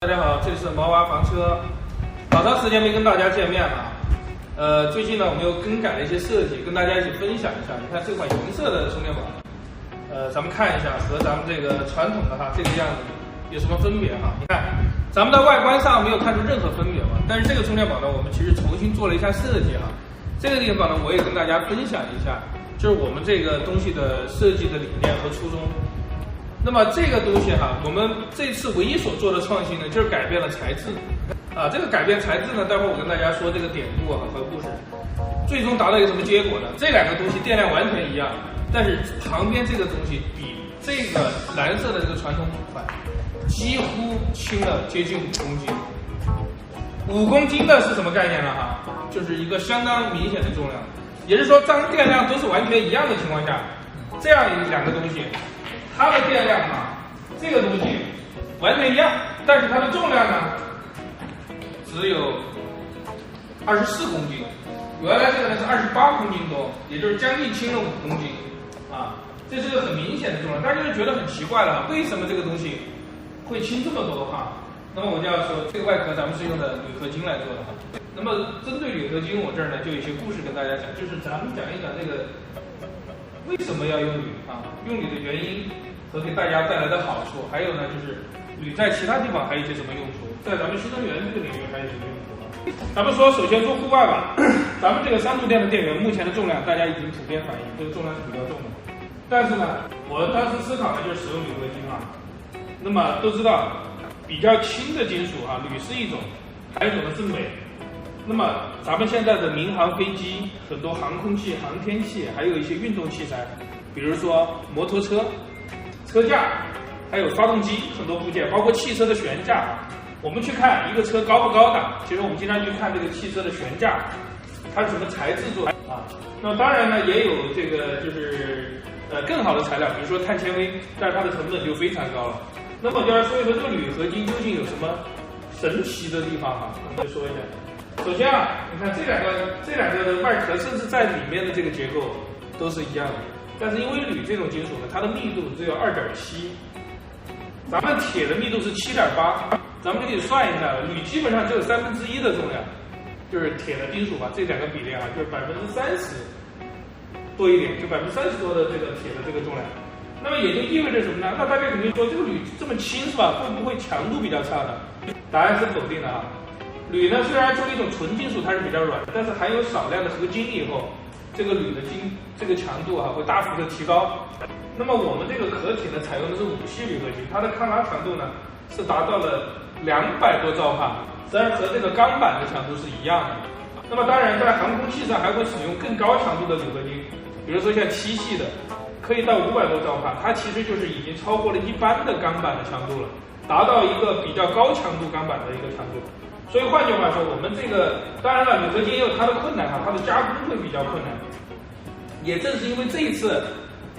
大家好，这里是毛娃房车。好长时间没跟大家见面了。最近呢，我们又更改了一些设计，跟大家一起分享一下。你看这款银色的充电宝，咱们看一下和咱们这个传统的这个样子有什么分别哈？你看，咱们的外观上没有看出任何分别嘛，但是这个充电宝呢，我们其实重新做了一下设计哈。这个地方呢，我也跟大家分享一下，就是我们这个东西的设计的理念和初衷。那么这个东西我们这次唯一所做的创新呢，就是改变了材质。这个改变材质呢，待会儿我跟大家说这个典故和故事，最终达到一个什么结果呢？这两个东西电量完全一样，但是旁边这个东西比这个蓝色的这个传统款几乎轻了接近5公斤。5公斤的是什么概念呢？就是一个相当明显的重量，也就是说，当电量都是完全一样的情况下，这样两个东西。它的电量这个东西完全一样，但是它的重量呢，只有24公斤，原来这个呢是28公斤多，也就是将近轻了5公斤这是个很明显的重量，大家就觉得很奇怪了为什么这个东西会轻这么多那么我就要说，这个外壳咱们是用的铝合金来做的那么针对铝合金，我这儿呢就有一些故事跟大家讲，就是咱们讲一讲这个为什么要用铝用铝的原因和给大家带来的好处，还有呢就是铝在其他地方还有一些什么用途，在咱们新能源这个领域还有什么用途咱们说首先说户外吧，咱们这个3度电的电源目前的重量大家已经普遍反映这个重量是比较重的，但是呢我当时思考的就是使用铝合金那么都知道比较轻的金属铝是一种，还有一种呢是镁。那么咱们现在的民航飞机、很多航空器、航天器，还有一些运动器材，比如说摩托车、车架，还有发动机很多部件，包括汽车的悬架。我们去看一个车高不高档，其实我们经常去看这个汽车的悬架，它是什么材质做的那当然呢，也有这个就是更好的材料，比如说碳纤维，但是它的成本就非常高了。那么我就来说一说这个铝合金究竟有什么神奇的地方我们就说一下。首先你看这两个的外壳，甚至在里面的这个结构都是一样的，但是因为铝这种金属呢，它的密度只有2.7，咱们铁的密度是7.8，咱们就可以算一下了，铝基本上只有1/3的重量，就是铁的金属这两个比例就是30%多一点，就30%多的这个铁的这个重量。那么也就意味着什么呢？那大家肯定说这个铝这么轻是吧？会不会强度比较差呢？答案是否定的铝呢，虽然作为一种纯金属它是比较软的，但是含有少量的合金以后，这个铝的这个强度会大幅的提高。那么我们这个壳体呢，采用的是5系铝合金，它的抗拉强度呢是达到了200多兆帕，虽然和这个钢板的强度是一样的。那么当然在航空器上还会使用更高强度的铝合金，比如说像7系的，可以到500多兆帕，它其实就是已经超过了一般的钢板的强度了，达到一个比较高强度钢板的一个强度。所以换句话说，我们这个当然了，铝合金也有它的困难它的加工会比较困难。也正是因为这一次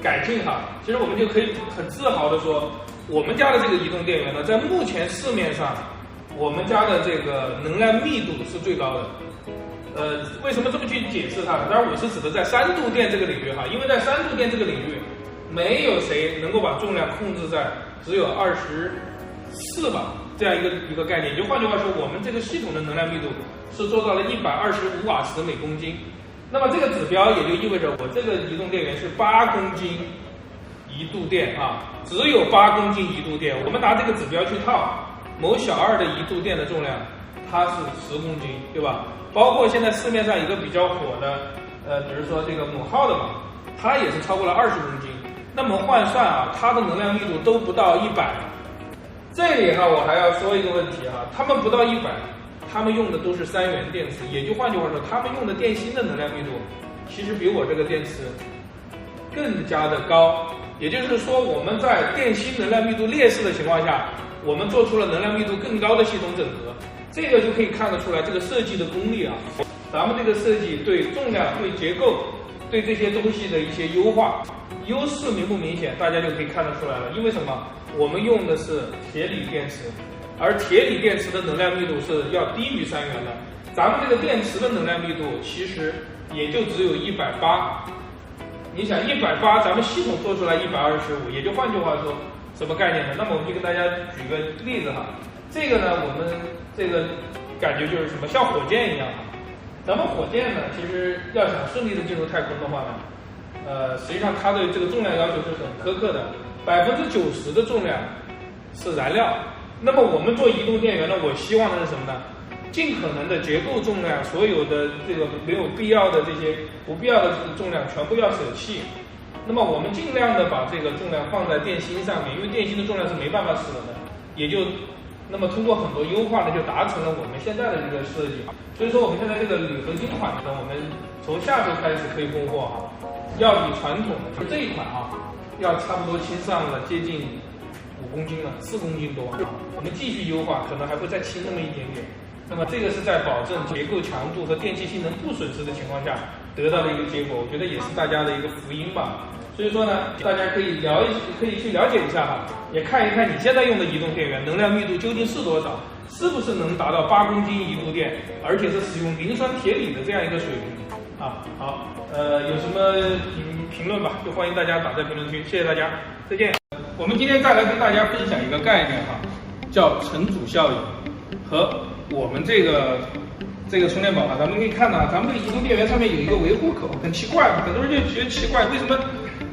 改进其实我们就可以很自豪的说，我们家的这个移动电源呢，在目前市面上，我们家的这个能量密度是最高的。为什么这么去解释它呢？当然我是指的在3度电这个领域因为在3度电这个领域，没有谁能够把重量控制在只有24这样一个概念。就换句话说，我们这个系统的能量密度是做到了125瓦时每公斤。那么这个指标也就意味着我这个移动电源是8公斤1度电只有8公斤1度电。我们拿这个指标去套某小2的1度电的重量，它是10公斤，对吧？包括现在市面上一个比较火的比如说这个某号的它也是超过了20公斤。那么换算它的能量密度都不到100。这里我还要说一个问题他们不到100，他们用的都是3元电池，也就换句话说，他们用的电芯的能量密度其实比我这个电池更加的高。也就是说，我们在电芯能量密度劣势的情况下，我们做出了能量密度更高的系统整合，这个就可以看得出来这个设计的功力咱们这个设计对重量、对结构、对这些东西的一些优化，优势明不明显，大家就可以看得出来了。因为什么？我们用的是铁锂电池，而铁锂电池的能量密度是要低于3元的。咱们这个电池的能量密度其实也就只有180。你想180，咱们系统做出来125，也就换句话说，什么概念呢？那么我们就跟大家举个例子这个呢，我们这个感觉就是什么，像火箭一样啊。咱们火箭呢，其实要想顺利的进入太空的话呢，实际上它对这个重量要求是很苛刻的，90%的重量是燃料。那么我们做移动电源呢，我希望的是什么呢？尽可能的结构重量，所有的这个没有必要的这些不必要的这个重量全部要舍弃。那么我们尽量的把这个重量放在电芯上面，因为电芯的重量是没办法舍的，也就那么通过很多优化呢，就达成了我们现在的这个设计。所以说我们现在这个铝合金款呢，我们从下周开始可以供货啊，要比传统的就这一款啊，要差不多轻上了接近5公斤了，4公斤多啊。我们继续优化，可能还会再轻那么一点点。那么这个是在保证结构强度和电气性能不损失的情况下得到的一个结果，我觉得也是大家的一个福音吧。所以说呢，大家可以去了解一下哈，也看一看你现在用的移动电源能量密度究竟是多少，是不是能达到8公斤一度电，而且是使用磷酸铁锂的这样一个水平啊。好，有什么评论吧，就欢迎大家打在评论区，谢谢大家，再见。我们今天再来跟大家分享一个概念哈，叫成组效应和我们这个充电宝啊，咱们可以看到，咱们这个移动电源上面有一个维护口，很奇怪，很多人就觉得奇怪，为什么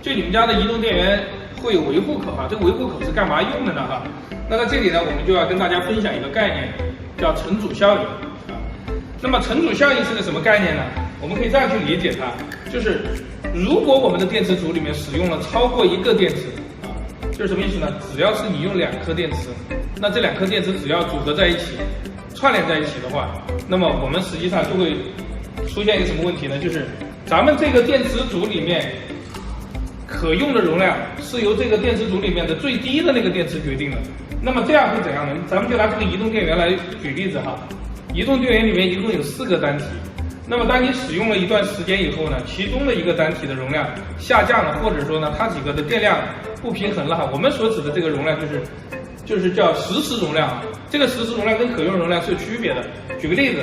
就你们家的移动电源会有维护口啊？这个维护口是干嘛用的呢？哈，那在这里呢，我们就要跟大家分享一个概念，叫成组效应啊。那么成组效应是个什么概念呢？我们可以这样去理解它，就是如果我们的电池组里面使用了超过1个电池啊，就是什么意思呢？只要是你用2颗电池，那这2颗电池只要组合在一起。串联在一起的话，那么我们实际上就会出现一个什么问题呢？就是咱们这个电池组里面可用的容量是由这个电池组里面的最低的那个电池决定的。那么这样会怎样呢？咱们就拿这个移动电源来举例子哈。移动电源里面一共有4个单体，那么当你使用了一段时间以后呢，其中的一个单体的容量下降了，或者说呢它几个的电量不平衡了哈。我们所指的这个容量就是叫实时容量啊，这个实时容量跟可用容量是有区别的。举个例子，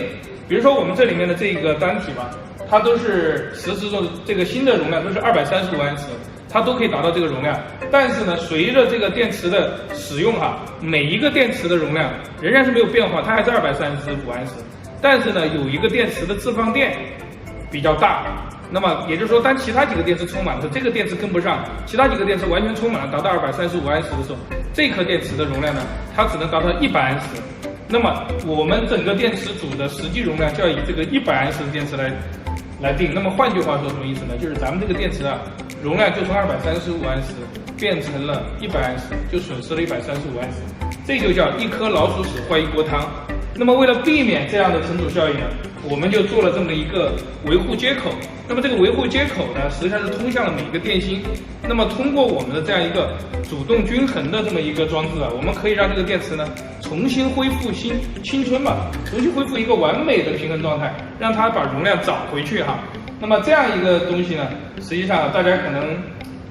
比如说我们这里面的这个单体吧，它都是实时的这个新的容量都是235安时，它都可以达到这个容量。但是呢，随着这个电池的使用哈，每一个电池的容量仍然是没有变化，它还是235安时。但是呢，有一个电池的置放电比较大。那么也就是说，当其他几个电池充满的时候，这个电池跟不上，其他几个电池完全充满了，达到235安时的时候，这颗电池的容量呢，它只能达到100安时。那么我们整个电池组的实际容量就要以这个100安时的电池来定。那么换句话说，什么意思呢？就是咱们这个电池啊，容量就从235安时变成了100安时，就损失了135安时。这就叫一颗老鼠屎坏一锅汤。那么为了避免这样的成组效应呢，我们就做了这么一个维护接口。那么这个维护接口呢，实际上是通向了每个电芯。那么通过我们的这样一个主动均衡的这么一个装置啊，我们可以让这个电池呢重新恢复青春吧，重新恢复一个完美的平衡状态，让它把容量找回去哈。那么这样一个东西呢，实际上大家可能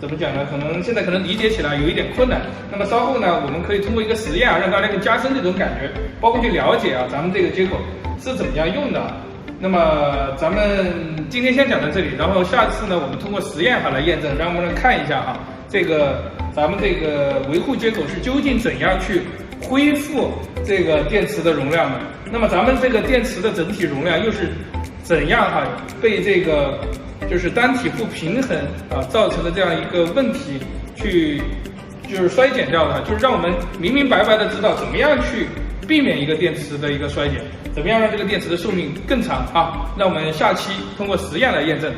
怎么讲呢？现在可能理解起来有一点困难。那么稍后呢，我们可以通过一个实验啊，让大家更加深这种感觉，包括去了解啊，咱们这个接口是怎么样用的。那么咱们今天先讲到这里，然后下次呢，我们通过实验来验证，让我们看一下哈，咱们这个维护接口是究竟怎样去恢复这个电池的容量的。那么咱们这个电池的整体容量又是怎样被这个就是单体不平衡啊造成的这样一个问题就是衰减掉的，就是让我们明明白白的知道怎么样去避免一个电池的一个衰减，怎么样让这个电池的寿命更长啊？让我们下期通过实验来验证。